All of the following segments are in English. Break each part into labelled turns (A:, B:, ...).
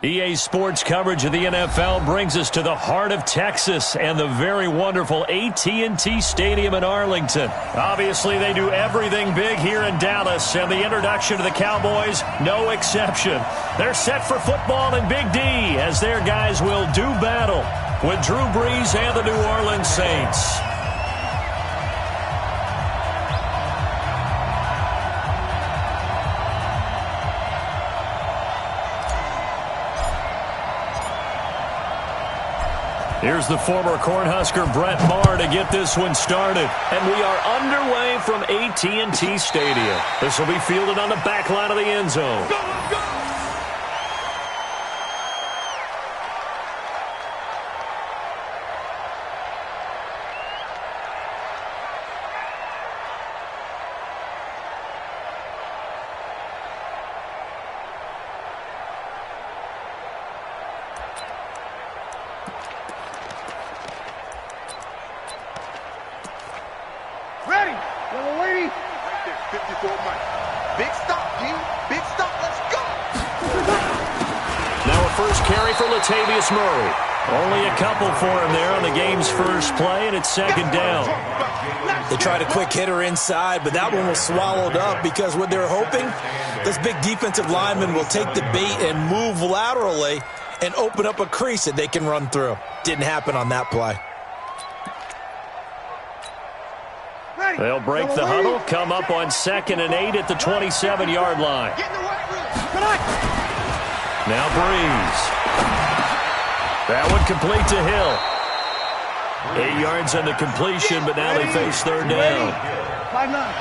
A: EA Sports coverage of the NFL brings us to the heart of Texas and the very wonderful AT&T Stadium in Arlington. Obviously, they do everything big here in Dallas, and the introduction to the Cowboys, no exception. They're set for football in Big D as their guys will do battle with Drew Brees and the New Orleans Saints. Here's the former Cornhusker Brett Maher to get this one started. And we are underway from AT&T Stadium. This will be fielded on the back line of the end zone. Go, go!
B: Ready, little lady. Right there, 54 Mike. Big stop, G. Big stop. Let's go.
A: Now a first carry for Latavius Murray. Only a couple for him there on the game's first play, and it's second down.
C: They tried a quick hitter inside, but that one was swallowed up because what they're hoping, this big defensive lineman will take the bait and move laterally and open up a crease that they can run through. Didn't happen on that play.
A: They'll break the huddle, come up on 2nd and 8 at the 27-yard line. Now Brees. That one complete to Hill. 8 yards on the completion, but now they face third down.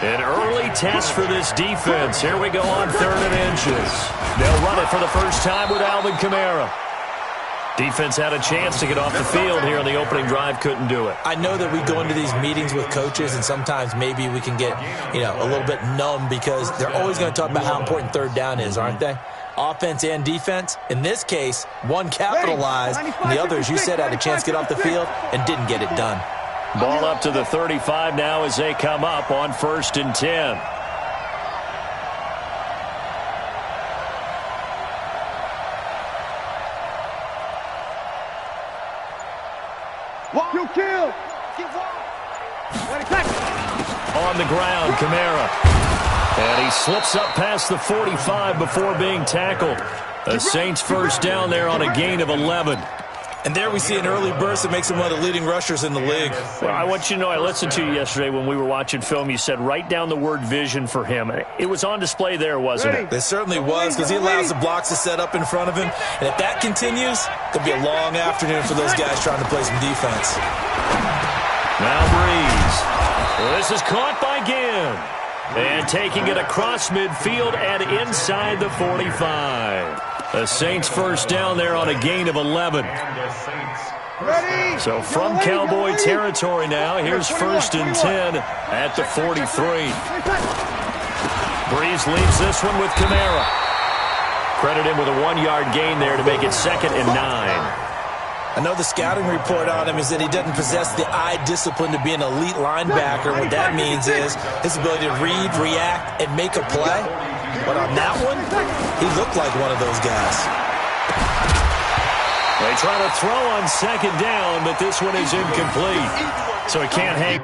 A: An early test for this defense. Here we go on 3rd and inches. They'll run it for the first time with Alvin Kamara. Defense had a chance to get off the field here on the opening drive, couldn't do it.
C: I know that we go into these meetings with coaches, and sometimes maybe we can get, a little bit numb because they're always going to talk about how important third down is, aren't they? Offense and defense. In this case, one capitalized, and the other, as you said, had a chance to get off the field and didn't get it done.
A: Ball up to the 35 now as they come up on 1st and 10.
B: You kill.
A: On the ground, Kamara. And he slips up past the 45 before being tackled. The Saints first down there on a gain of 11.
C: And there we see an early burst that makes him one of the leading rushers in the league.
A: Well, I want you to know, I listened to you yesterday when we were watching film. You said write down the word vision for him. It was on display there, wasn't it?
C: It certainly was, because he allows the blocks to set up in front of him. And if that continues, it'll be a long afternoon for those guys trying to play some defense.
A: Now Brees. Well, this is caught by Ginn. And taking it across midfield and inside the 45. The Saints first down there on a gain of 11. So from Cowboy territory now, here's 1st and 10 at the 43. Brees leaves this one with Kamara. Credit him with a 1-yard gain there to make it 2nd and 9.
C: I know the scouting report on him is that he doesn't possess the eye discipline to be an elite linebacker. What that means is his ability to read, react, and make a play. But on that one, he looked like one of those guys.
A: They try to throw on 2nd down, but this one is incomplete. So he can't hang.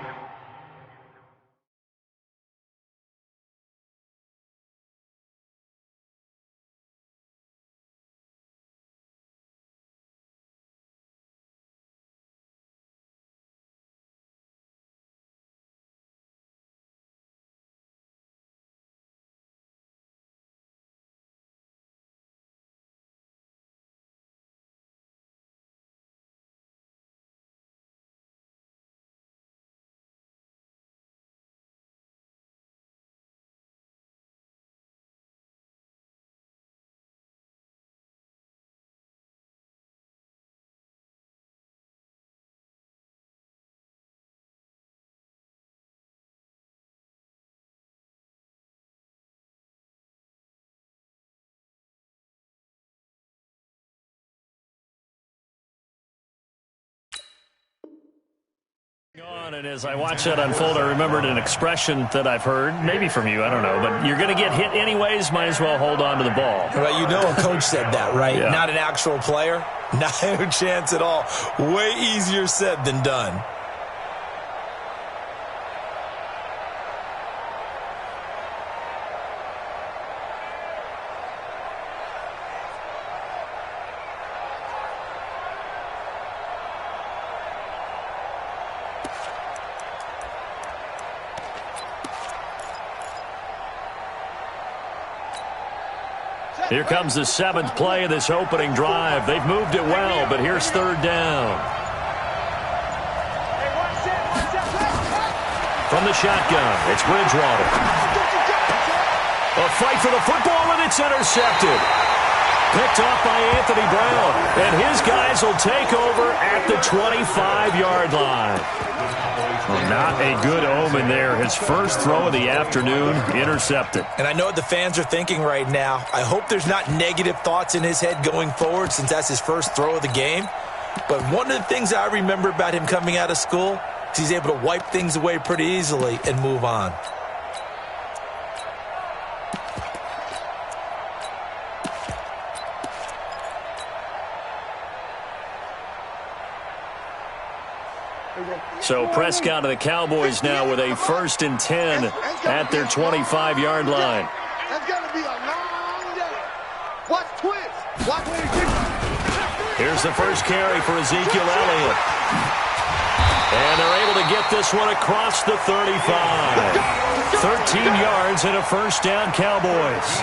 A: And as I watch that unfold, I remembered an expression that I've heard, maybe from you, I don't know, but you're going to get hit anyways, might as well hold on to the ball.
C: Well, you know a coach said that, right?
A: Yeah.
C: Not an actual player. Not a chance at all. Way easier said than done.
A: Here comes the 7th play of this opening drive. They've moved it well, but here's 3rd down. From the shotgun, it's Bridgewater. A fight for the football, and it's intercepted. Picked off by Anthony Brown, and his guys will take over at the 25-yard line. Well, not a good omen there. His first throw of the afternoon, intercepted.
C: And I know what the fans are thinking right now. I hope there's not negative thoughts in his head going forward since that's his first throw of the game. But one of the things I remember about him coming out of school is he's able to wipe things away pretty easily and move on.
A: So Prescott of the Cowboys now with a 1st and 10 at their 25-yard line.
B: That's going to be a long day. Watch twist. Watch when he kicks.
A: Here's the first carry for Ezekiel Elliott. And they're able to get this one across the 35. 13 yards and a 1st down, Cowboys.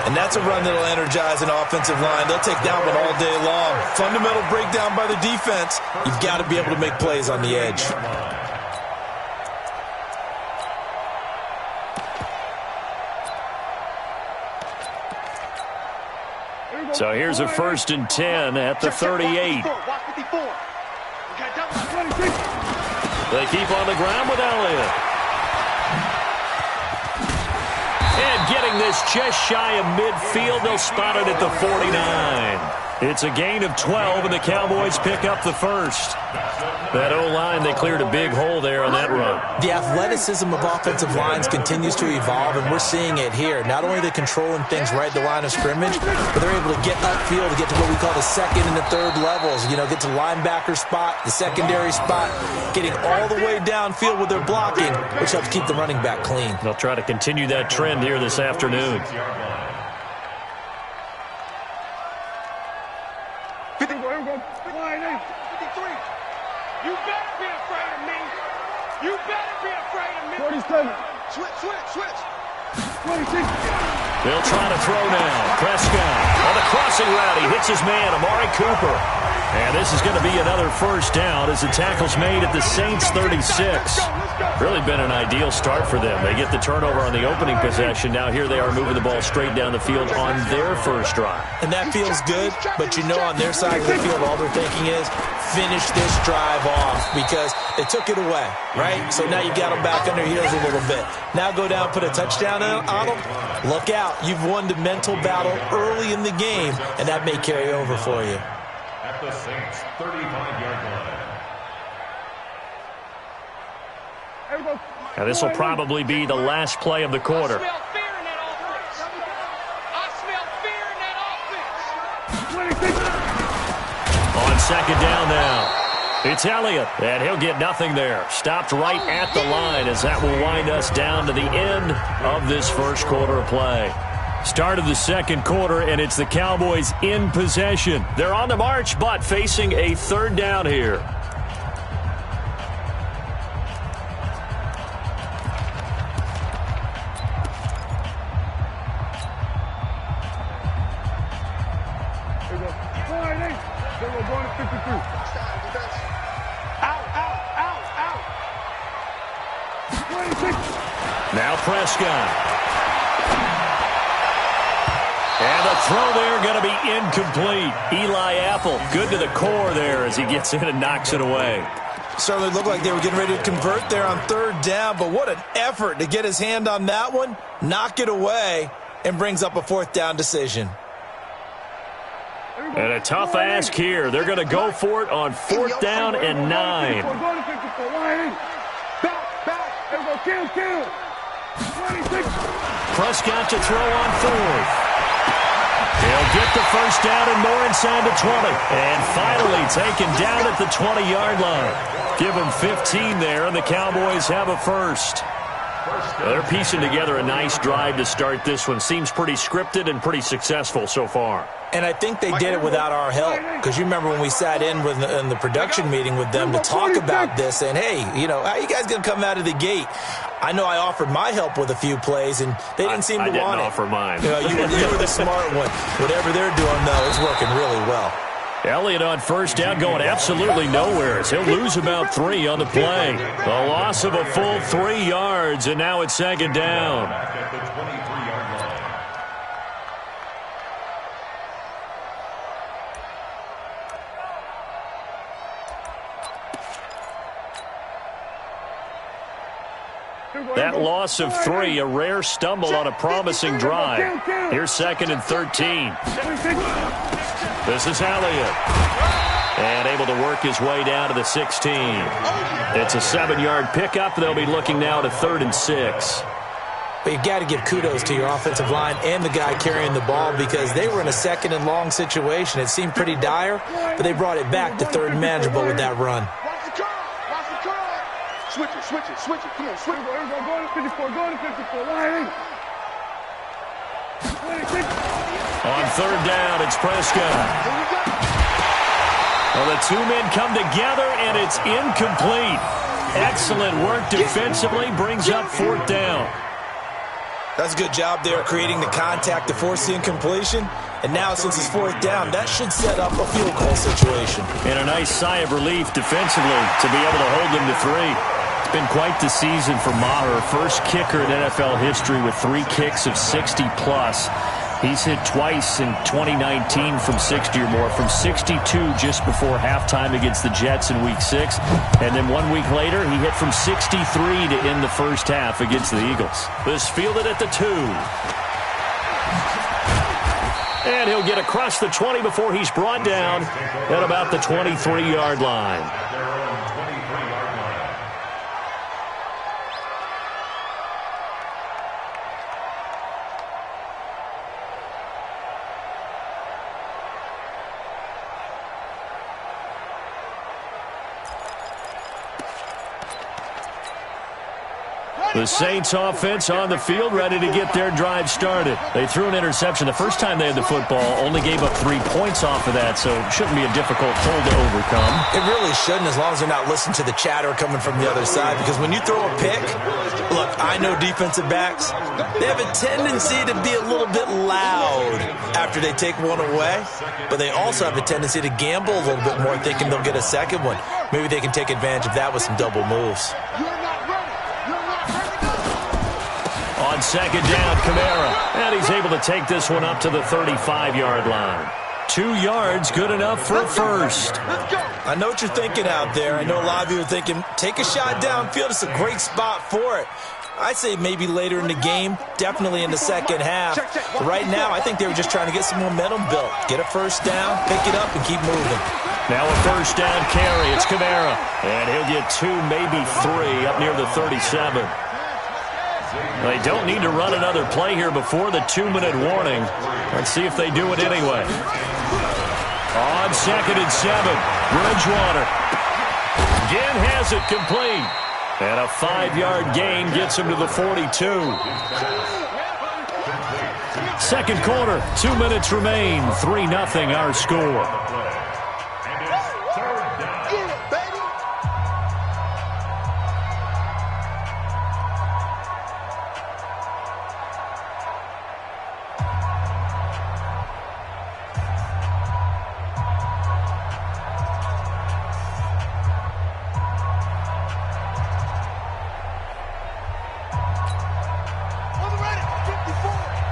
C: And that's a run that'll energize an offensive line. They'll take that one all day long. Fundamental breakdown by the defense. You've got to be able to make plays on the edge.
A: So here's a 1st and 10 at the 38. They keep on the ground with Elliott. And getting this just shy of midfield, they'll spot it at the 49. It's a gain of 12, and the Cowboys pick up the 1st. That O-line, they cleared a big hole there on that run.
C: The athleticism of offensive lines continues to evolve, and we're seeing it here. Not only are they controlling things right at the line of scrimmage, but they're able to get upfield to get to what we call the 2nd and the 3rd levels. You know, get to linebacker spot, the secondary spot, getting all the way downfield with their blocking, which helps keep the running back clean.
A: They'll try to continue that trend here this afternoon.
B: 53. You better be afraid of me. You better be afraid of me. 47. Switch. 26.
A: They'll try to throw now. Prescott on the crossing route. He hits his man, Amari Cooper. And this is going to be another 1st down as the tackle's made at the Saints 36. Really been an ideal start for them. They get the turnover on the opening possession. Now here they are moving the ball straight down the field on their 1st drive.
C: And that feels good, but you know on their side of the field all they're thinking is finish this drive off because they took it away, right? So now you got them back on their heels a little bit. Now go down, put a touchdown on them. Look out. You've won the mental battle early in the game, and that may carry over for you.
D: At the Saints' 35-yard line.
A: Now this will probably be the last play of the quarter.
B: I smell fear in that offense.
A: On 2nd down now. It's Elliott, and he'll get nothing there. Stopped right at the line as that will wind us down to the end of this 1st quarter of play. Start of the 2nd quarter, and it's the Cowboys in possession. They're on the march, but facing a 3rd down here. Now Prescott. And the throw there going to be incomplete. Eli Apple, good to the core there as he gets in and knocks it away.
C: Certainly looked like they were getting ready to convert there on 3rd down, but what an effort to get his hand on that one, knock it away, and brings up a 4th down decision.
A: And a tough ask here. They're going to go for it on 4th down and 9. Prescott to throw on 4th. He'll get the first down and more inside the 20. And finally taken down at the 20-yard line. Give them 15 there, and the Cowboys have a first. Well, they're piecing together a nice drive to start this one. Seems pretty scripted and pretty successful so far.
C: And I think they did it without our help, because you remember when we sat in the production meeting with them to talk about this, and hey, you know, how are you guys going to come out of the gate? I know I offered my help with a few plays, and they didn't seem to want it.
A: I didn't offer mine.
C: You know, you were the smart one. Whatever they're doing, though, is working really well.
A: Elliott on first down going absolutely nowhere. He'll lose about 3 on the play. A loss of a full 3 yards, and now it's 2nd down. That loss of 3, a rare stumble on a promising drive. Here's 2nd and 13. This is Elliott. And able to work his way down to the 16. It's a 7-yard pickup. They'll be looking now to 3rd and 6.
C: But you've got to give kudos to your offensive line and the guy carrying the ball, because they were in a 2nd and long situation. It seemed pretty dire, but they brought it back to 3rd and manageable with that run.
B: Switch it. Come on, switch it. Go to 54.
A: On 3rd down, it's Prescott. Well, the 2 men come together, and it's incomplete. Excellent work defensively, brings up 4th down.
C: That's a good job there creating the contact to force the incompletion. And now, since it's 4th down, that should set up a field goal situation.
A: And a nice sigh of relief defensively to be able to hold them to 3. It's been quite the season for Maher. First kicker in NFL history with 3 kicks of 60-plus. He's hit twice in 2019 from 60 or more, from 62 just before halftime against the Jets in Week 6. And then 1 week later, he hit from 63 to end the first half against the Eagles. This fielded at the 2. And he'll get across the 20 before he's brought down at about the 23-yard line. The Saints offense on the field, ready to get their drive started. They threw an interception the first time they had the football, only gave up 3 points off of that, so it shouldn't be a difficult hole to overcome.
C: It really shouldn't, as long as they're not listening to the chatter coming from the other side, because when you throw a pick, look, I know defensive backs, they have a tendency to be a little bit loud after they take one away, but they also have a tendency to gamble a little bit more, thinking they'll get a second one. Maybe they can take advantage of that with some double moves.
A: On 2nd down, Kamara. And he's able to take this one up to the 35-yard line. 2 yards, good enough for a first.
C: I know what you're thinking out there. I know a lot of you are thinking, take a shot downfield. It's a great spot for it. I'd say maybe later in the game, definitely in the second half. But right now, I think they were just trying to get some momentum built. Get a first down, pick it up, and keep moving.
A: Now a first down carry. It's Kamara. And he'll get 2, maybe 3, up near the 37. They don't need to run another play here before the 2-minute warning. Let's see if they do it anyway. On 2nd and 7, Bridgewater again has it complete. And a 5-yard gain gets him to the 42. Second quarter, 2 minutes remain. 3-0 our score.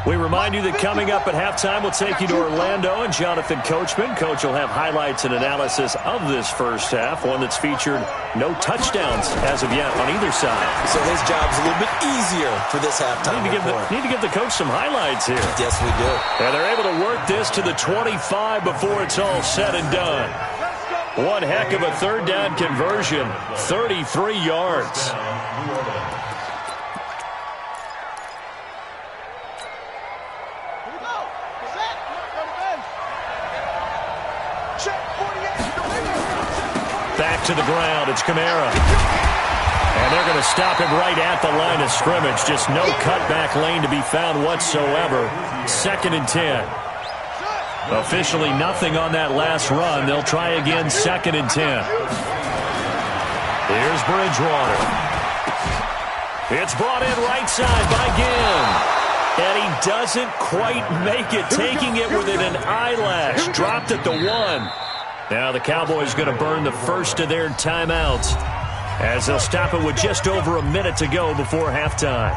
A: We We remind you that coming up at halftime, we'll take you to Orlando and Jonathan Coachman. Coach will have highlights and analysis of this first half, one that's featured no touchdowns as of yet on either side.
C: So his job's a little bit easier for this halftime.
A: Need to give the coach some highlights here.
C: Yes, we do.
A: And they're able to work this to the 25 before it's all said and done. One heck of a third down conversion, 33 yards. Back to the ground, it's Kamara. And they're going to stop him right at the line of scrimmage. Just no cutback lane to be found whatsoever. 2nd and 10. Officially nothing on that last run. They'll try again, 2nd and 10. Here's Bridgewater. It's brought in right side by Ginn. And he doesn't quite make it, taking it within an eyelash. Dropped at the 1. Now the Cowboys going to burn the first of their timeouts as they'll stop it with just over a minute to go before halftime.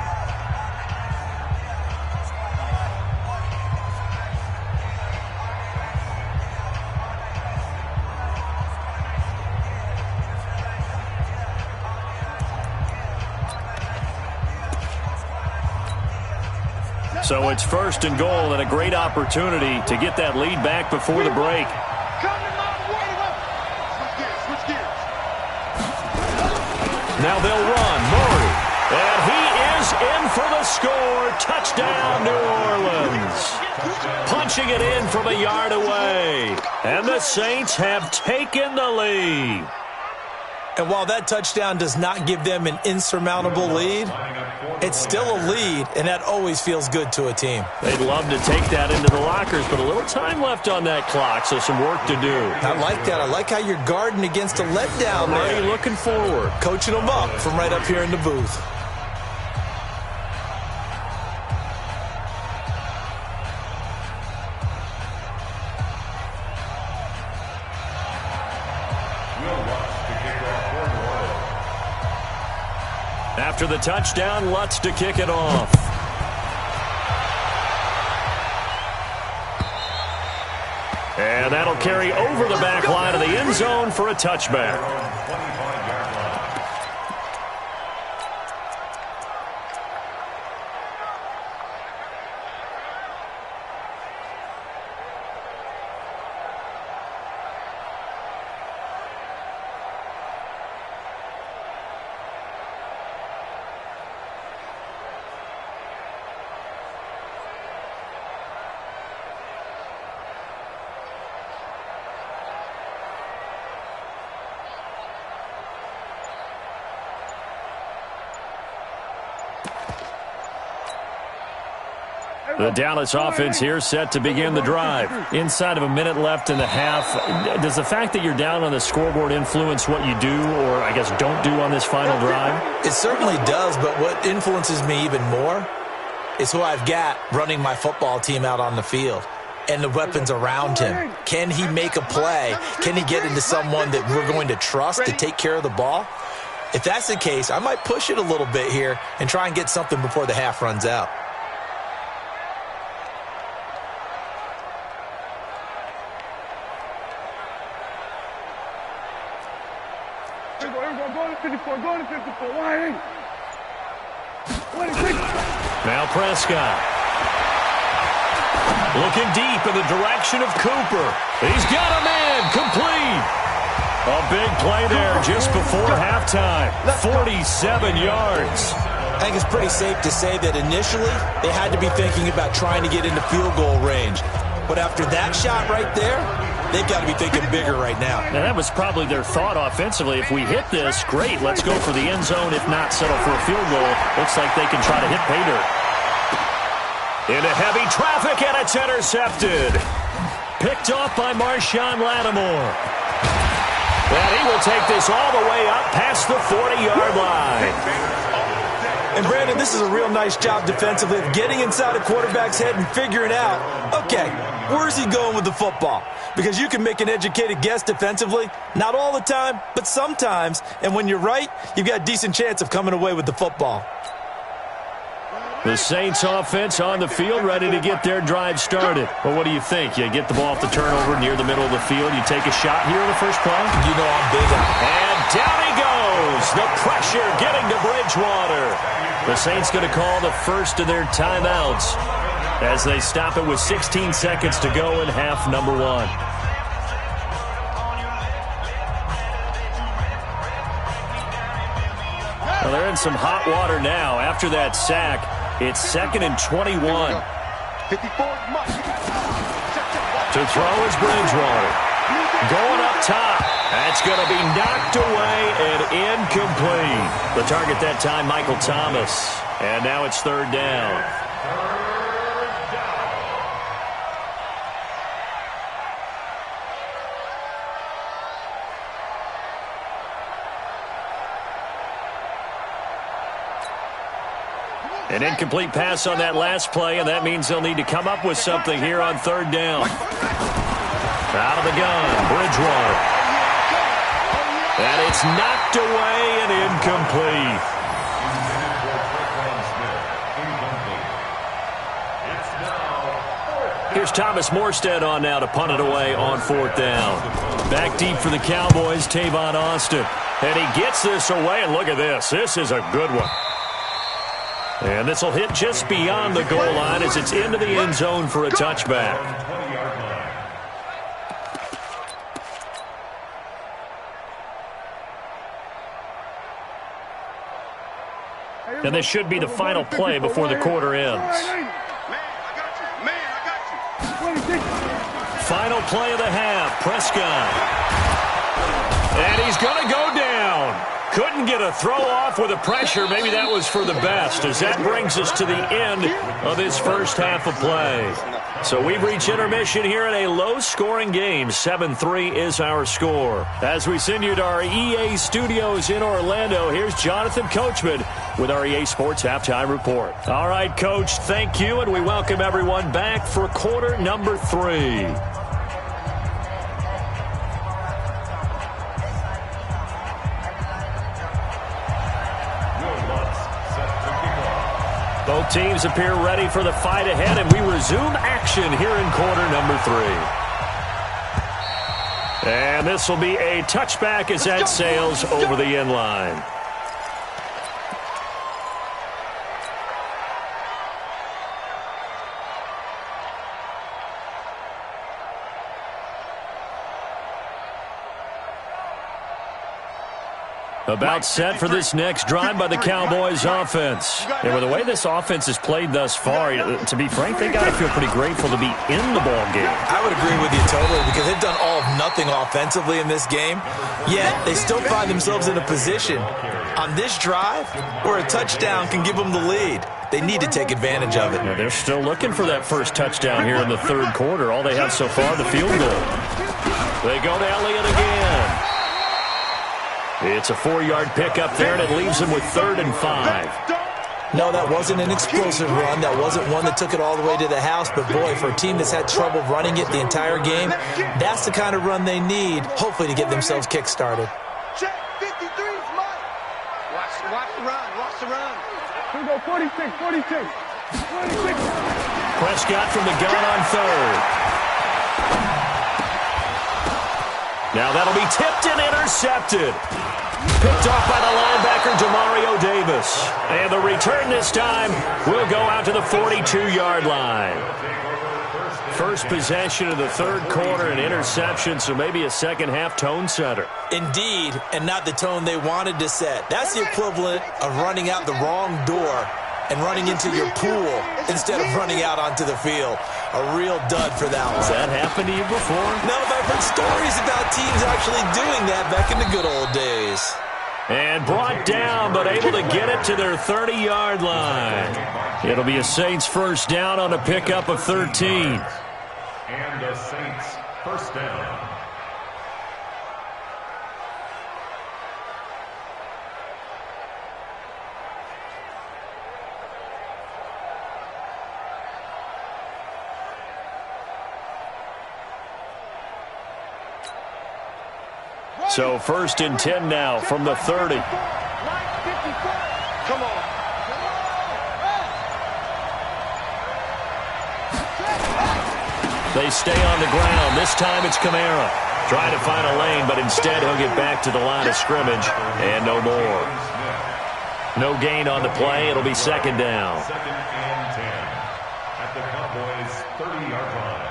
A: So it's 1st and goal and a great opportunity to get that lead back before the break. Now they'll run. Murray. And he is in for the score. Touchdown, New Orleans. Punching it in from a yard away. And the Saints have taken the lead.
C: And while that touchdown does not give them an insurmountable lead, it's still a lead, and that always feels good to a team.
A: They'd love to take that into the lockers, but a little time left on that clock, so some work to do.
C: I like that. I like how you're guarding against a letdown there.
A: Already looking forward.
C: Coaching them up from right up here in the booth.
A: After the touchdown, Lutz to kick it off. And that'll carry over the back line of the end zone for a touchback. The Dallas offense here set to begin the drive. Inside of a minute left in the half. Does the fact that you're down on the scoreboard influence what you do or, I guess, don't do on this final drive?
C: It certainly does, but what influences me even more is who I've got running my football team out on the field and the weapons around him. Can he make a play? Can he get into someone that we're going to trust to take care of the ball? If that's the case, I might push it a little bit here and try and get something before the half runs out.
A: Now Prescott. Looking deep in the direction of Cooper. He's got a man complete. A big play there just before halftime. 47 yards.
C: I think it's pretty safe to say that initially they had to be thinking about trying to get into field goal range. But after that shot right there, they've got to be thinking bigger right now.
A: And that was probably their thought offensively. If we hit this, great. Let's go for the end zone. If not, settle for a field goal. Looks like they can try to hit pay dirt. Into heavy traffic, and it's intercepted. Picked off by Marshawn Lattimore. And he will take this all the way up past the 40-yard line.
C: And, Brandon, this is a real nice job defensively of getting inside a quarterback's head and figuring out, okay, where's he going with the football? Because you can make an educated guess defensively, not all the time, but sometimes. And when you're right, you've got a decent chance of coming away with the football.
A: The Saints offense on the field, ready to get their drive started. Well, what do you think? You get the ball off the turnover near the middle of the field. You take a shot here in the first play?
C: You know I'm big on it.
A: And down he goes. The pressure getting to Bridgewater. The Saints going to call the first of their timeouts as they stop it with 16 seconds to go in half number one. Well, they're in some hot water now. After that sack, it's 2nd and 21. To throw is Bridgewater. Going up top. That's going to be knocked away and incomplete. The target that time, Michael Thomas. And now it's 3rd down. An incomplete pass on that last play, and that means they'll need to come up with something here on 3rd down. Out of the gun, Bridgewater. And it's knocked away and incomplete. Here's Thomas Morstead on now to punt it away on 4th down. Back deep for the Cowboys, Tavon Austin. And he gets this away, and look at this. This is a good one. And this will hit just beyond the goal line as it's into the end zone for a touchback. And this should be the final play before the quarter ends. Final play of the half, Prescott. And he's going to go down. Couldn't get a throw off with the pressure. Maybe that was for the best, as that brings us to the end of this first half of play. So we've reached intermission here in a low-scoring game. 7-3 is our score. As we send you to our EA studios in Orlando, here's Jonathan Coachman with our EA Sports Halftime Report. All right, Coach, thank you, and we welcome everyone back for quarter number 3. Both teams appear ready for the fight ahead, and we resume action here in quarter number 3. And this will be a touchback as that sails over the end line. About set for this next drive by the Cowboys offense. And with the way this offense has played thus far, to be frank, they got to feel pretty grateful to be in the ball game.
C: I would agree with you totally, because they've done all of nothing offensively in this game, yet they still find themselves in a position on this drive where a touchdown can give them the lead. They need to take advantage of it.
A: Yeah, they're still looking for that first touchdown here in the 3rd quarter. All they have so far, the field goal. They go to Elliott again. It's a 4-yard pickup there, and it leaves them with 3rd and 5.
C: No, that wasn't an explosive run. That wasn't one that took it all the way to the house. But, boy, for a team that's had trouble running it the entire game, that's the kind of run they need, hopefully, to get themselves kick-started.
B: Check 53 is mine. Watch the run. Watch the run. Here we go, 46.
A: Prescott from the gun on 3rd. Now that'll be tipped and intercepted. Picked off by the linebacker, Demario Davis. And the return this time will go out to the 42-yard line. First possession of the 3rd quarter, an interception, so maybe a second-half tone setter.
C: Indeed, and not the tone they wanted to set. That's the equivalent of running out the wrong door and running into your pool instead of running out onto the field. A real dud for that one.
A: Has that happened to you before?
C: No, but I've heard stories about teams actually doing that back in the good old days.
A: And brought down, but able to get it to their 30-yard line. It'll be a Saints first down on a pickup of 13.
D: And the Saints first down.
A: So 1st and 10 now from the 30.
B: Come on.
A: They stay on the ground. This time it's Kamara. Trying to find a lane, but instead he'll get back to the line of scrimmage and no more. No gain on the play. It'll be second down.
D: Second and 10 at the Cowboys' 30-yard line.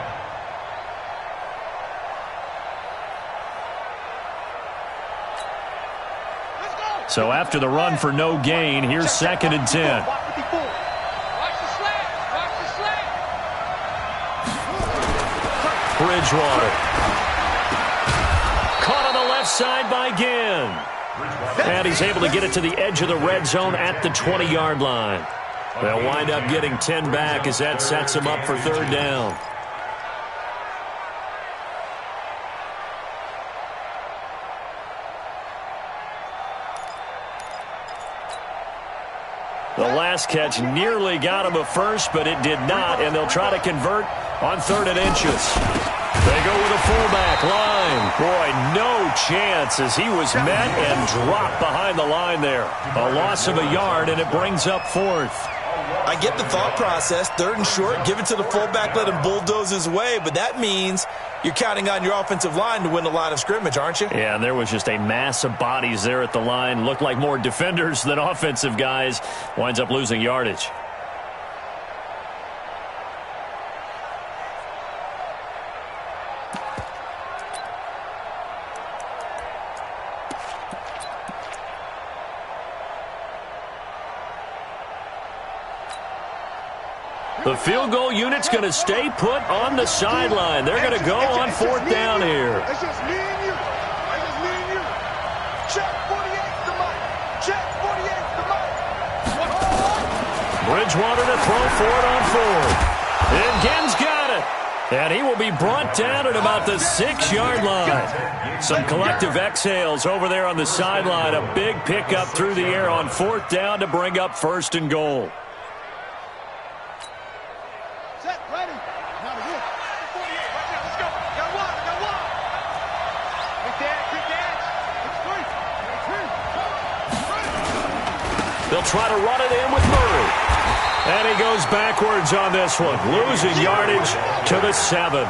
A: So after the run for no gain, here's second and 10. Bridgewater. Caught on the left side by Ginn. And he's able to get it to the edge of the red zone at the 20-yard line. They'll wind up getting 10 back as that sets them up for third down. The last catch nearly got him a first, but it did not, and they'll try to convert on 3rd and inches. They go with a fullback line. Boy, no chance as he was met and dropped behind the line there. A loss of a yard, and it brings up 4th.
C: I get the thought process. 3rd and short, give it to the fullback, let him bulldoze his way, but that means you're counting on your offensive line to win the line of scrimmage, aren't you?
A: Yeah, and there was just a mass of bodies there at the line. Looked like more defenders than offensive guys. Winds up losing yardage. The field goal unit's going to stay put on the sideline. They're going to go on 4th down here.
B: It's just me and you. It's just me and you. Check 48's the mic. Check 48's the mic.
A: Bridgewater to throw for it on 4th. And Ginn's got it. And he will be brought down at about the 6-yard line. Some collective exhales over there on the sideline. A big pickup through the air on 4th down to bring up 1st and goal. They'll try to run it in with Murray. And he goes backwards on this one, losing yardage to the 7.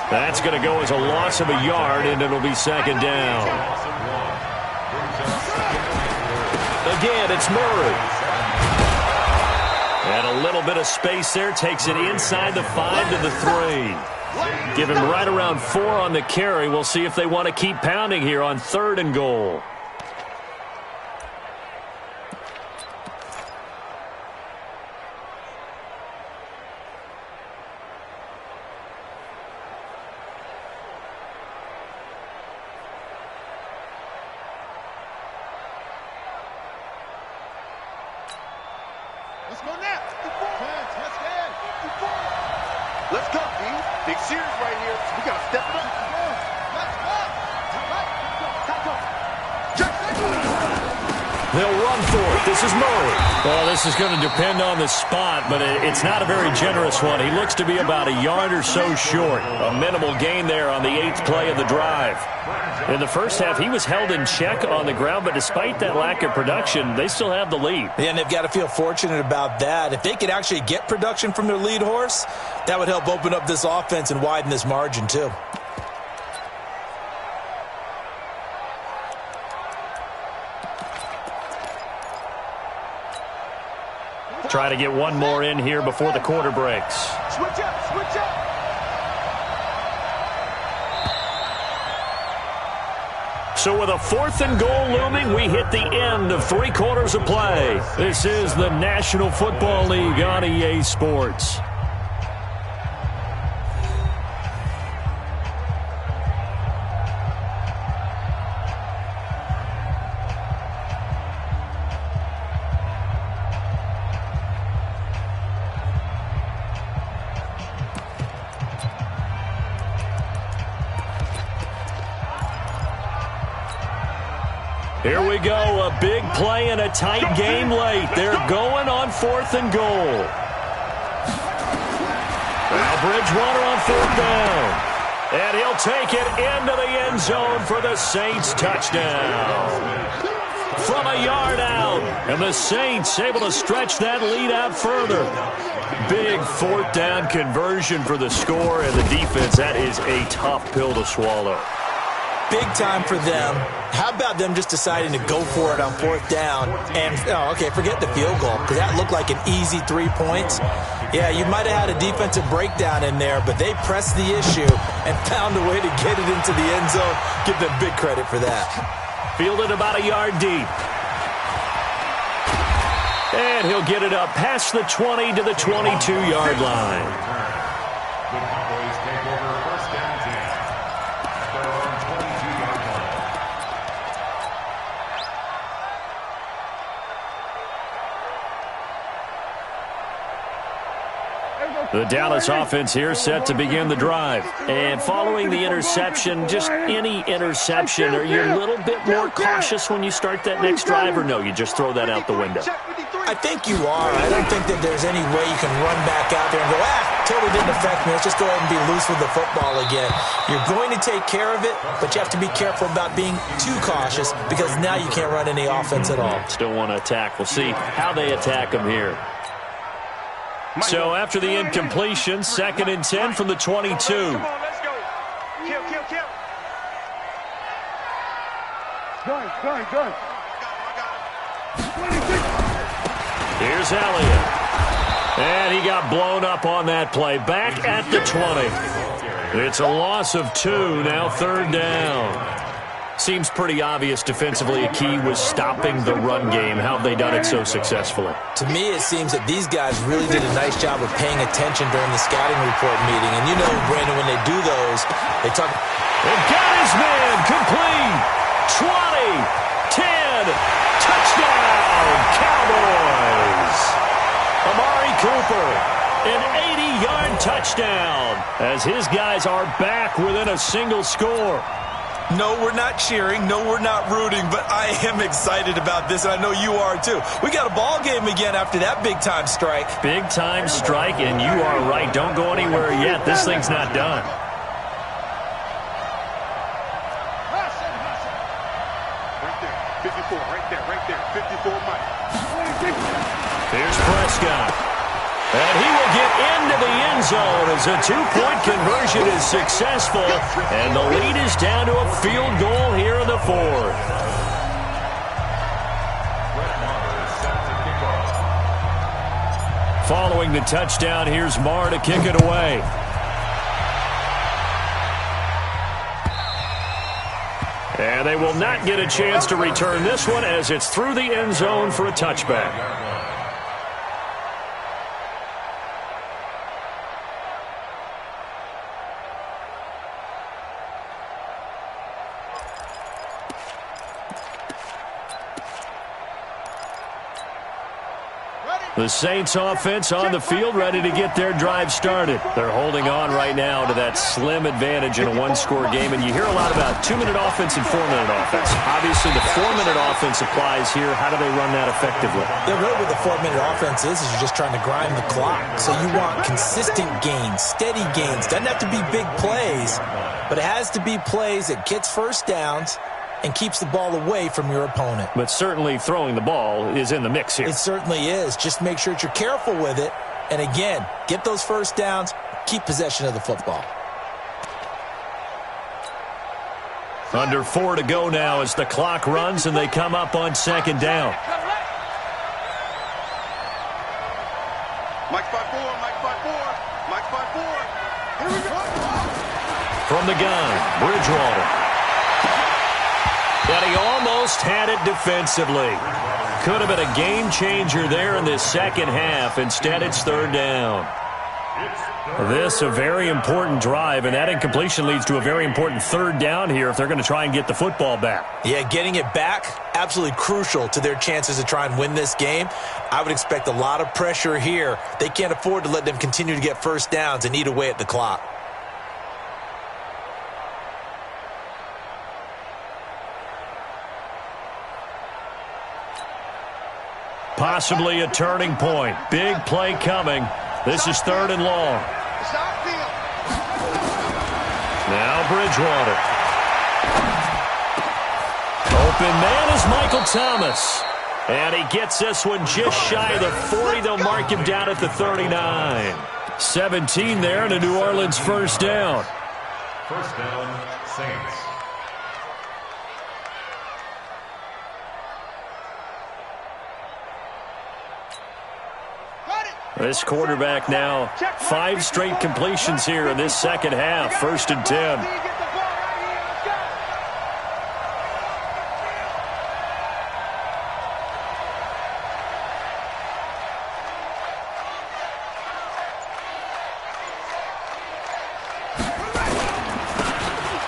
A: That's going to go as a loss of a yard, and it'll be second down. Again, it's Murray. And a little bit of space there, takes it inside the 5 to the 3. Give him right around 4 on the carry. We'll see if they want to keep pounding here on 3rd and goal.
B: Let's go now. Let's go, D. Big series right here. We got to step it up.
A: They'll run for it. This is Murray. Well, this is going to depend on the spot, but it's not a very generous one. He looks to be about a yard or so short. A minimal gain there on the 8th play of the drive. In the first half, he was held in check on the ground, but despite that lack of production, they still have the lead.
C: And they've got to feel fortunate about that. If they could actually get production from their lead horse, that would help open up this offense and widen this margin too.
A: Try to get one more in here before the quarter breaks.
B: Switch up, switch up.
A: So with a 4th and goal looming, we hit the end of 3 quarters of play. This is the National Football League on EA Sports. Here we go, a big play and a tight game late. They're going on 4th and goal. Now Bridgewater on 4th down. And he'll take it into the end zone for the Saints touchdown. from a yard out. And the Saints able to stretch that lead out further. Big fourth down conversion for the score, and the defense, that is a tough pill to swallow.
C: Big time for them. How about them just deciding to go for it on fourth down? And, forget the field goal, because that looked like an easy 3 points. Yeah, you might have had a defensive breakdown in there, but they pressed the issue and found a way to get it into the end zone. Give them big credit for that.
A: Fielded about a yard deep. And he'll get it up past the 20 to the 22-yard line.
D: The Cowboys take over first and 10 at their own 22-yard line.
A: The Dallas offense here set to begin the drive. And following the interception, just any interception, are you a little bit more cautious when you start that next drive, or no, you just throw that out the window?
C: I think you are. I don't think that there's any way you can run back out there and go, totally didn't affect me. Let's just go ahead and be loose with the football again. You're going to take care of it, but you have to be careful about being too cautious, because now you can't run any offense at all.
A: Still want to attack. We'll see how they attack them here. So after the incompletion, 2nd and 10 from the 22.
B: Come on, let's go. Kill. Gun.
A: Here's Elliott. And he got blown up on that play. Back at the 20. It's a loss of 2, now 3rd down. Seems pretty obvious defensively a key was stopping the run game. How have they done it so successfully?
C: To me, it seems that these guys really did a nice job of paying attention during the scouting report meeting. And you know, Brandon, when they do those, they talk.
A: They've got his man complete. 20, 10, touchdown, Cowboys. Amari Cooper, an 80-yard touchdown, as his guys are back within a single score.
C: No, we're not cheering. No, we're not rooting, but I am excited about this, and I know you are too. We got a ball game again after that big-time strike.
A: Big-time strike, and you are right. Don't go anywhere yet. This thing's not done.
B: Right there. 54, Mike.
A: Here's Prescott. And he will get into the end zone as a 2-point conversion is successful. And the lead is down to a field goal here in the 4th. Following the touchdown, here's Marr to kick it away. And they will not get a chance to return this one as it's through the end zone for a touchback. The Saints offense on the field, ready to get their drive started. They're holding on right now to that slim advantage in a one-score game, and you hear a lot about 2-minute offense and 4-minute offense. Obviously, the 4-minute offense applies here. How do they run that effectively?
C: Yeah, really what the 4-minute offense is you're just trying to grind the clock. So you want consistent gains, steady gains. Doesn't have to be big plays, but it has to be plays that gets first downs and keeps the ball away from your opponent.
A: But certainly throwing the ball is in the mix here.
C: It certainly is. Just make sure that you're careful with it. And again, get those first downs, keep possession of the football.
A: Under 4 to go now as the clock runs and they come up on 2nd down.
B: Mike 5-4, Mike 5-4, Mike 5-4. Here we go.
A: From the gun, Bridgewater. But he almost had it defensively. Could have been a game changer there in this second half. Instead, it's 3rd down. This a very important drive, and that incompletion leads to a very important 3rd down here if they're going to try and get the football back.
C: Yeah, getting it back, absolutely crucial to their chances to try and win this game. I would expect a lot of pressure here. They can't afford to let them continue to get first downs and eat away at the clock.
A: Possibly a turning point. Big play coming. This is 3rd and long. Now Bridgewater. Open man is is Michael Thomas. And he gets this one just shy of the 40. They'll mark him down at the 39. 17 there and a New Orleans first down.
D: First down, Saints.
A: This quarterback now 5 straight completions here in this second half. 1st and 10.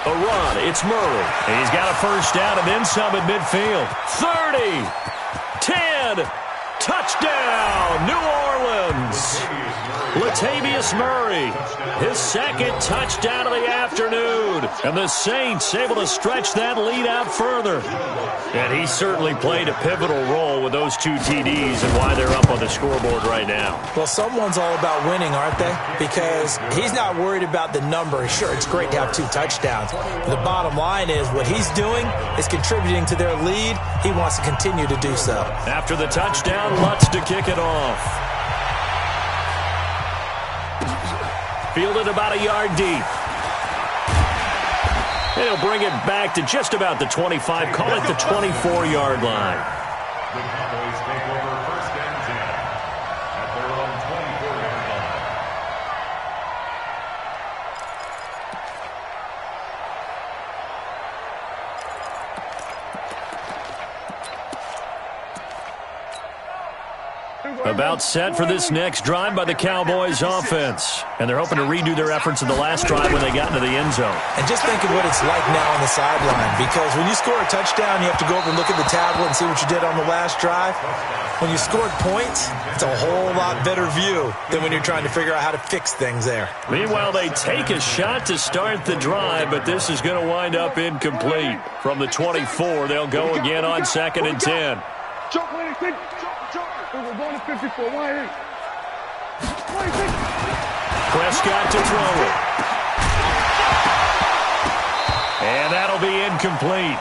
A: A run, it's Murray. And he's got a first down and then some at midfield. 30, 10, touchdown, New Orleans. Latavius Murray, his 2nd touchdown of the afternoon. And the Saints able to stretch that lead out further. And he certainly played a pivotal role with those 2 TDs and why they're up on the scoreboard right now.
C: Well, someone's all about winning, aren't they? Because he's not worried about the number. Sure, it's great to have 2 touchdowns. But the bottom line is what he's doing is contributing to their lead. He wants to continue to do so.
A: After the touchdown, Lutz to kick it off. Fielded about a yard deep. And he'll bring it back to just about the 25. Call it the 24-yard line.
D: The Cowboys take over first and 10 at their own 24-yard line.
A: About set for this next drive by the Cowboys offense. And they're hoping to redo their efforts in the last drive when they got into the end zone.
C: And just think of what it's like now on the sideline. Because when you score a touchdown, you have to go over and look at the tablet and see what you did on the last drive. When you scored points, it's a whole lot better view than when you're trying to figure out how to fix things there.
A: Meanwhile, they take a shot to start the drive, but this is going to wind up incomplete. From the 24, they'll go again on 2nd and 10.
B: We're going to 54.
A: Prescott to throw it. And that'll be incomplete.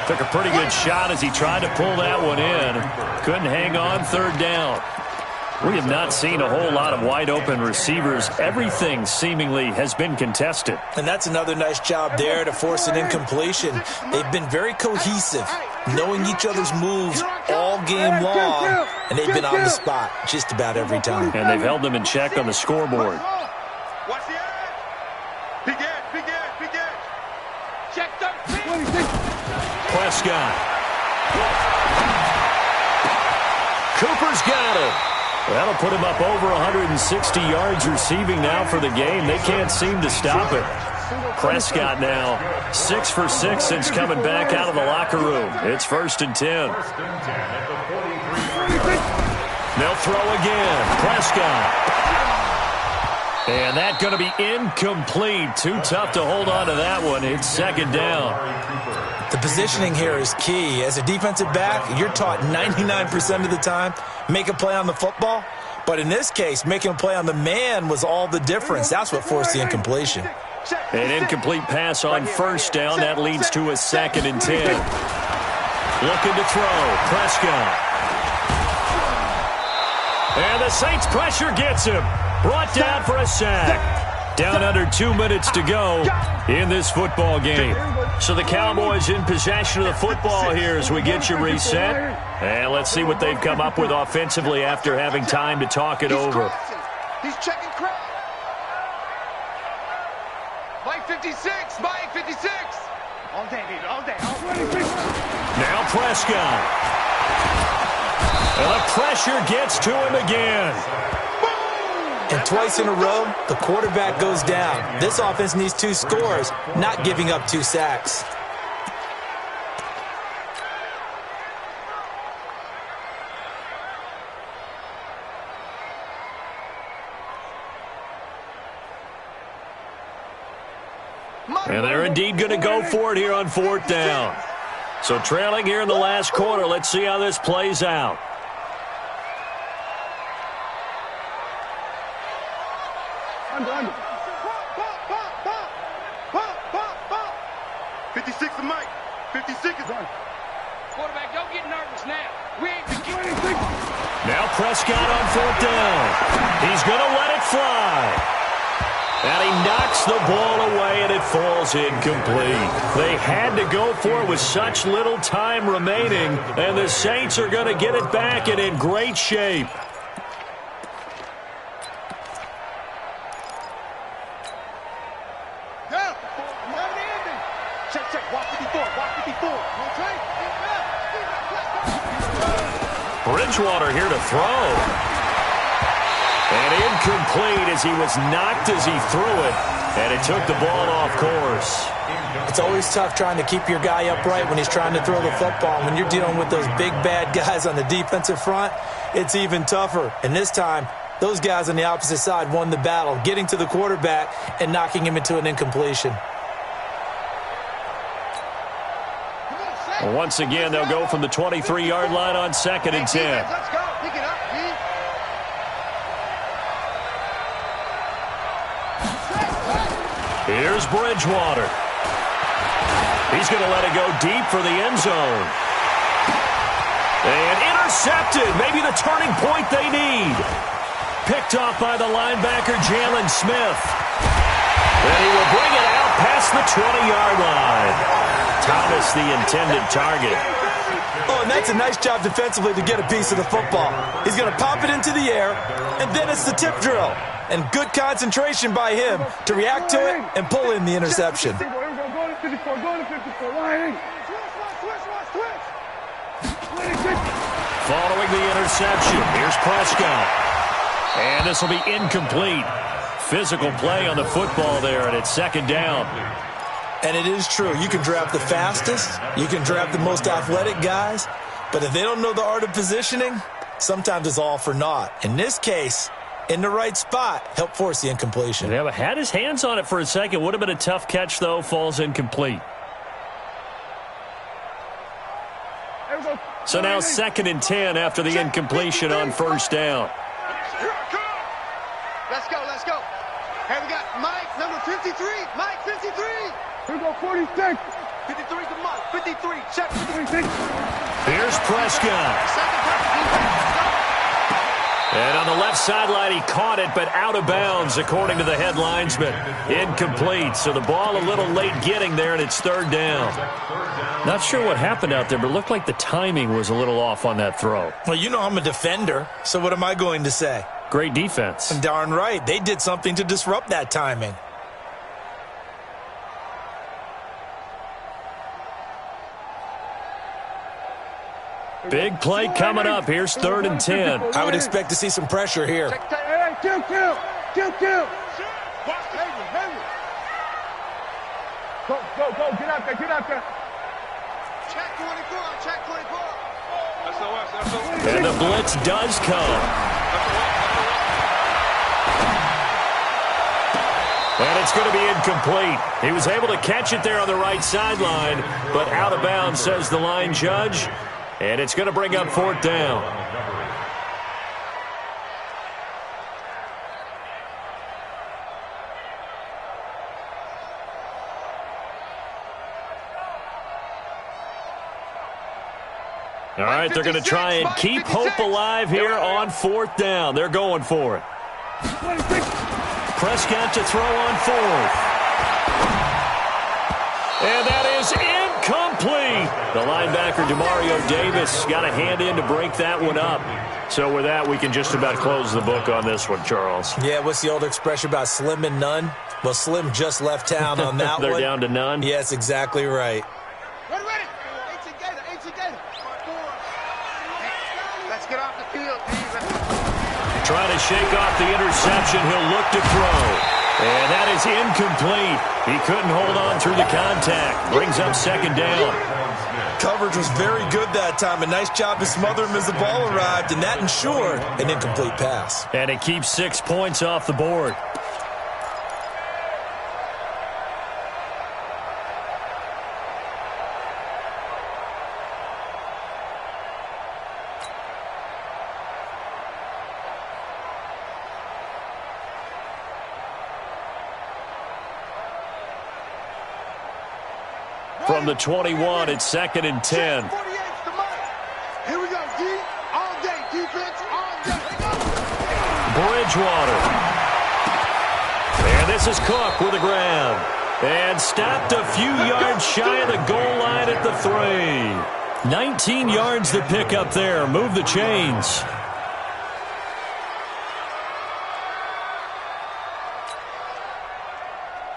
A: Took a pretty good shot as he tried to pull that one in. Couldn't hang on, 3rd down. We have not seen a whole lot of wide-open receivers. Everything seemingly has been contested.
C: And that's another nice job there to force an incompletion. They've been very cohesive, knowing each other's moves all game long, and they've been on the spot just about every time.
A: And they've held them in check on the scoreboard.
B: Watch the edge. Big edge. Check 13.
A: Prescott. Cooper's got it. That'll put him up over 160 yards receiving now for the game. They can't seem to stop it. Prescott now 6 for 6 since coming back out of the locker room. It's 1st and 10.
D: First and 10 at the 43.
A: They'll throw again. Prescott. And that's going to be incomplete. Too tough to hold on to that one. It's 2nd down.
C: The positioning here is key. As a defensive back, you're taught 99% of the time, make a play on the football. But in this case, making a play on the man was all the difference. That's what forced the incompletion.
A: An incomplete pass on 1st down. That leads to a 2nd and 10. Looking to throw. Prescott. And the Saints pressure gets him. Brought down for a sack. Down under 2 minutes to go in this football game. So the Cowboys in possession of the football here as we get you reset. And let's see what they've come up with offensively after having time to talk it over.
B: He's checking crowd. Mike 56. All day, dude, all day.
A: Now Prescott. And the pressure gets to him again.
C: And twice in a row, the quarterback goes down. This offense needs 2 scores, not giving up 2 sacks.
A: And they're indeed going to go for it here on 4th down. So trailing here in the last quarter. Let's see how this plays out.
B: Under. 56 to Mike. 56 is on. Quarterback, don't get nervous now. We ain't beginning.
A: Now Prescott on 4th down. He's going to let it fly. And he knocks the ball away, and it falls incomplete. They had to go for it with such little time remaining, and the Saints are going to get it back and in great shape. Bridgewater here to throw. And incomplete as he was knocked as he threw it, and it took the ball off course.
C: It's always tough trying to keep your guy upright when he's trying to throw the football. When you're dealing with those big, bad guys on the defensive front, it's even tougher. And this time, those guys on the opposite side won the battle, getting to the quarterback and knocking him into an incompletion.
A: Well, once again, they'll go from the 23-yard line on 2nd and 10.
B: Let's go. Pick it up, Pete.
A: Here's Bridgewater. He's going to let it go deep for the end zone. And intercepted. Maybe the turning point they need. Picked off by the linebacker, Jalen Smith. And he will bring it out past the 20-yard line. Thomas, the intended target.
C: Oh, and that's a nice job defensively to get a piece of the football. He's going to pop it into the air, and then it's the tip drill. And good concentration by him to react to it and pull in the interception.
A: Following the interception, here's Prescott. And this will be incomplete. Physical play on the football there, and it's 2nd down.
C: And it is true. You can draft the fastest. You can draft the most athletic guys. But if they don't know the art of positioning, sometimes it's all for naught. In this case, in the right spot, help force the incompletion.
A: Yeah, but had his hands on it for a second. Would have been a tough catch, though. Falls incomplete. So now 2nd and 10 after the incompletion on 1st down.
B: Let's go, let's go. Hey, we got Mike, number 53. Mike, 53.
E: Here we go, 46.
B: 53 to Mike, 53. Check 53.
A: Here's Prescott. And on the left sideline, he caught it, but out of bounds, according to the head linesman. Incomplete, so the ball a little late getting there, and it's 3rd down. Not sure what happened out there, but it looked like the timing was a little off on that throw.
C: Well, you know I'm a defender, so what am I going to say?
A: Great defense.
C: Darn right. They did something to disrupt that timing.
A: Big play coming up. Here's 3rd and 10.
C: I would expect to see some pressure here.
E: Hey, kill. Go. Get out there.
B: Check 24, check 24.
A: And the blitz does come. And it's going to be incomplete. He was able to catch it there on the right sideline, but out of bounds, says the line judge. And it's going to bring up 4th down. All right, they're going to try and keep hope alive here on 4th down. They're going for it. Prescott to throw on 4th. And that is incomplete. The linebacker, Demario Davis, got a hand in to break that one up. So with that, we can just about close the book on this one, Charles.
C: Yeah, what's the old expression about slim and none? Well, Slim just left town on that
A: They're
C: one.
A: down to none?
C: Yes, exactly right.
B: Ready. Eight together. Let's get off the field,
A: Trying to shake off the interception. He'll look to throw. And that is incomplete. He couldn't hold on through the contact. Brings up 2nd down.
C: Coverage was very good that time. A nice job to smother him as the ball arrived, and that ensured an incomplete pass.
A: And it keeps 6 points off the board. From the 21, it's 2nd and 10.
B: 48's the
A: Bridgewater. And this is Cook with a grab. And stopped a few yards shy of the goal line at the 3. 19 yards to pick up there. Move the chains.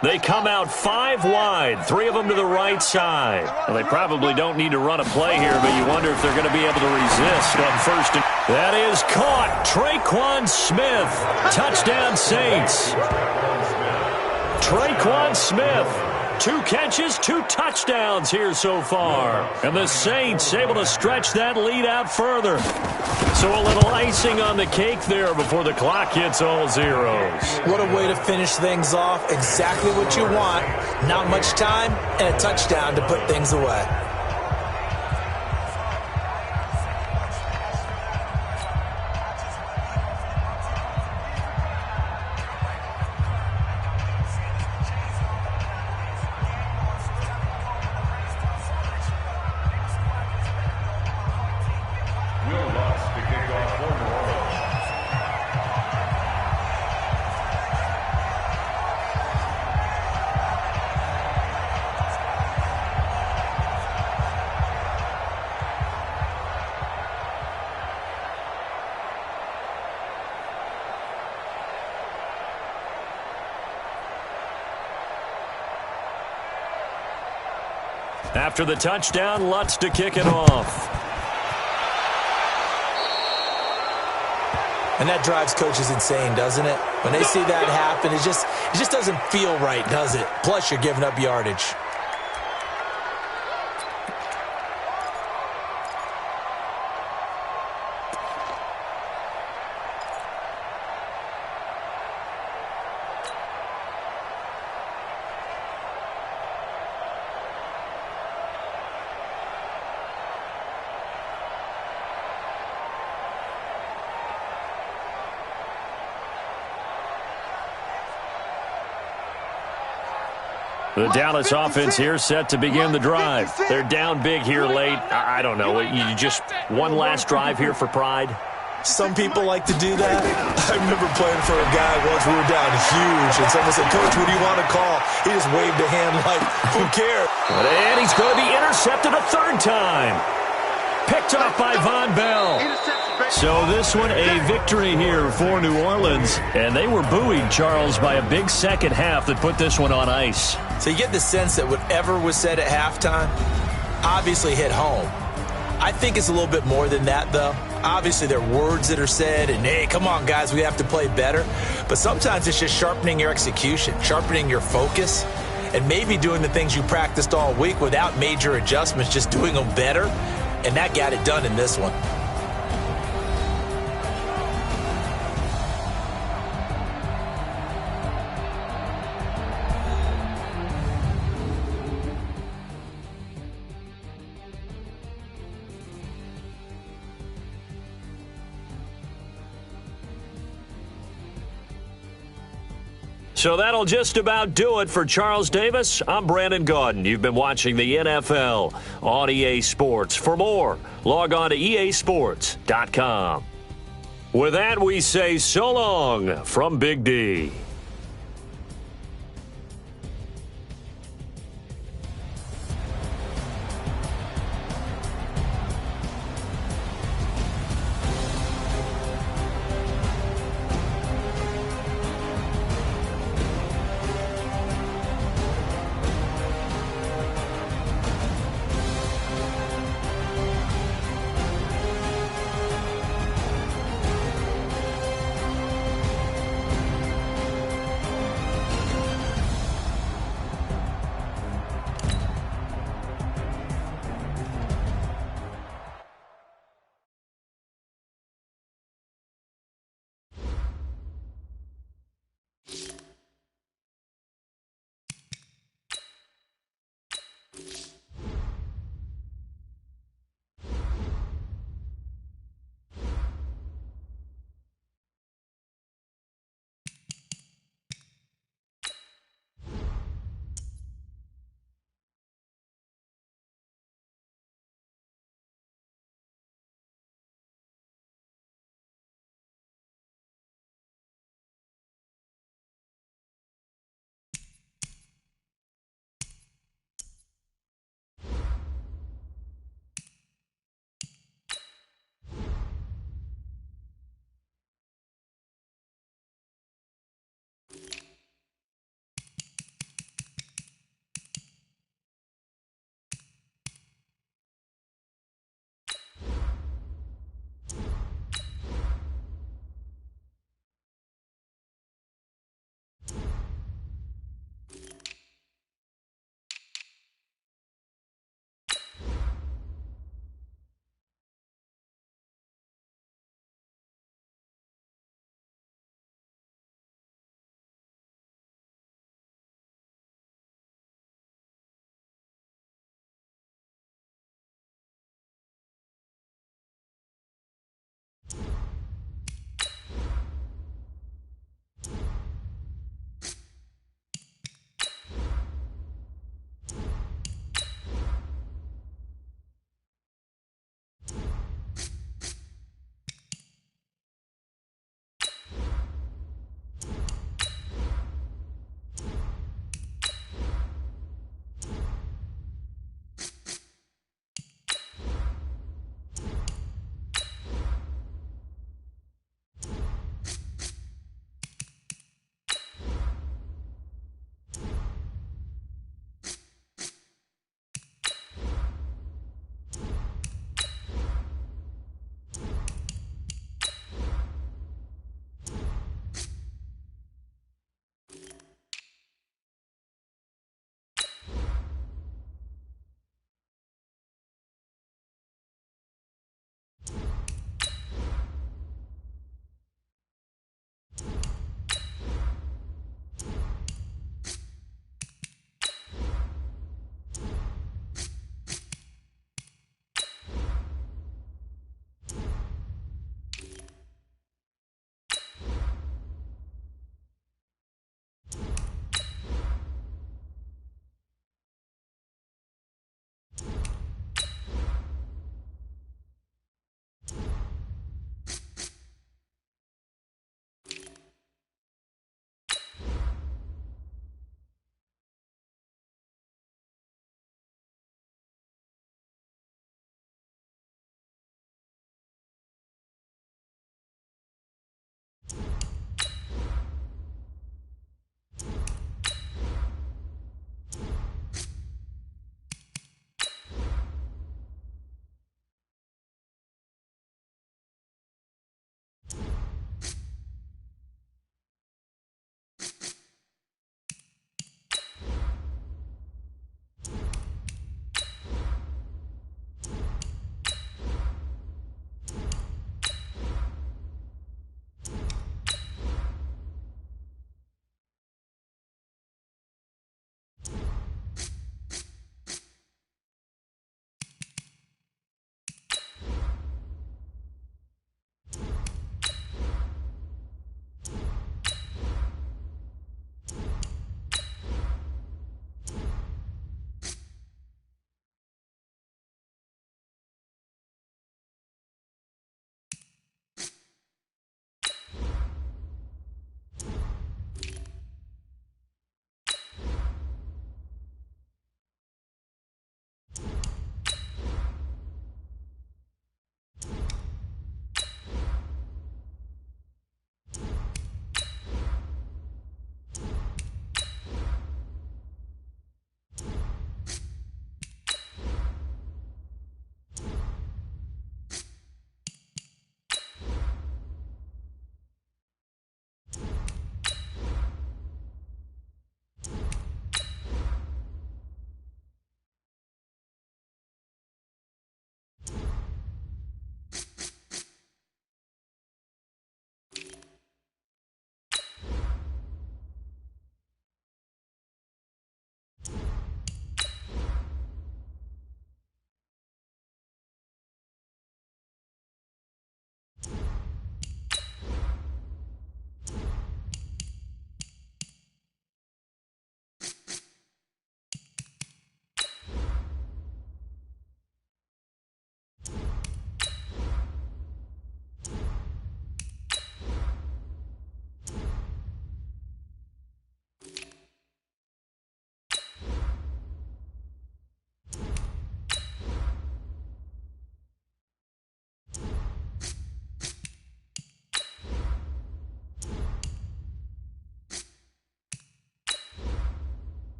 A: They come out 5 wide, 3 of them to the right side. Well, they probably don't need to run a play here, but you wonder if they're going to be able to resist on first. That is caught. Traquan Smith. Touchdown, Saints. Traquan Smith. 2 catches, 2 touchdowns here so far. And the Saints able to stretch that lead out further. So a little icing on the cake there before the clock hits all zeros.
C: What a way to finish things off. Exactly what you want. Not much time and a touchdown to put things away.
A: After the touchdown, Lutz to kick it off.
C: And that drives coaches insane, doesn't it? When they see that happen, it just doesn't feel right, does it? Plus, you're giving up yardage.
A: The Dallas offense here set to begin the drive. They're down big here late. I don't know. You just one last drive here for pride?
C: Some people like to do that. I remember playing for a guy once. We were down huge, and someone said, "Coach, what do you want to call?" He just waved a hand like, who cares?
A: And he's going to be intercepted a 3rd time. Picked off by Von Bell. So this one a victory here for New Orleans. And they were buoyed, Charles, by a big second half that put this one on ice.
C: So you get the sense that whatever was said at halftime obviously hit home. I think it's a little bit more than that, though. Obviously, there are words that are said, and, hey, come on, guys, we have to play better. But sometimes it's just sharpening your execution, sharpening your focus, and maybe doing the things you practiced all week without major adjustments, just doing them better. And that got it done in this one.
A: So that'll just about do it for Charles Davis. I'm Brandon Gaudin. You've been watching the NFL on EA Sports. For more, log on to easports.com. With that, we say so long from Big D.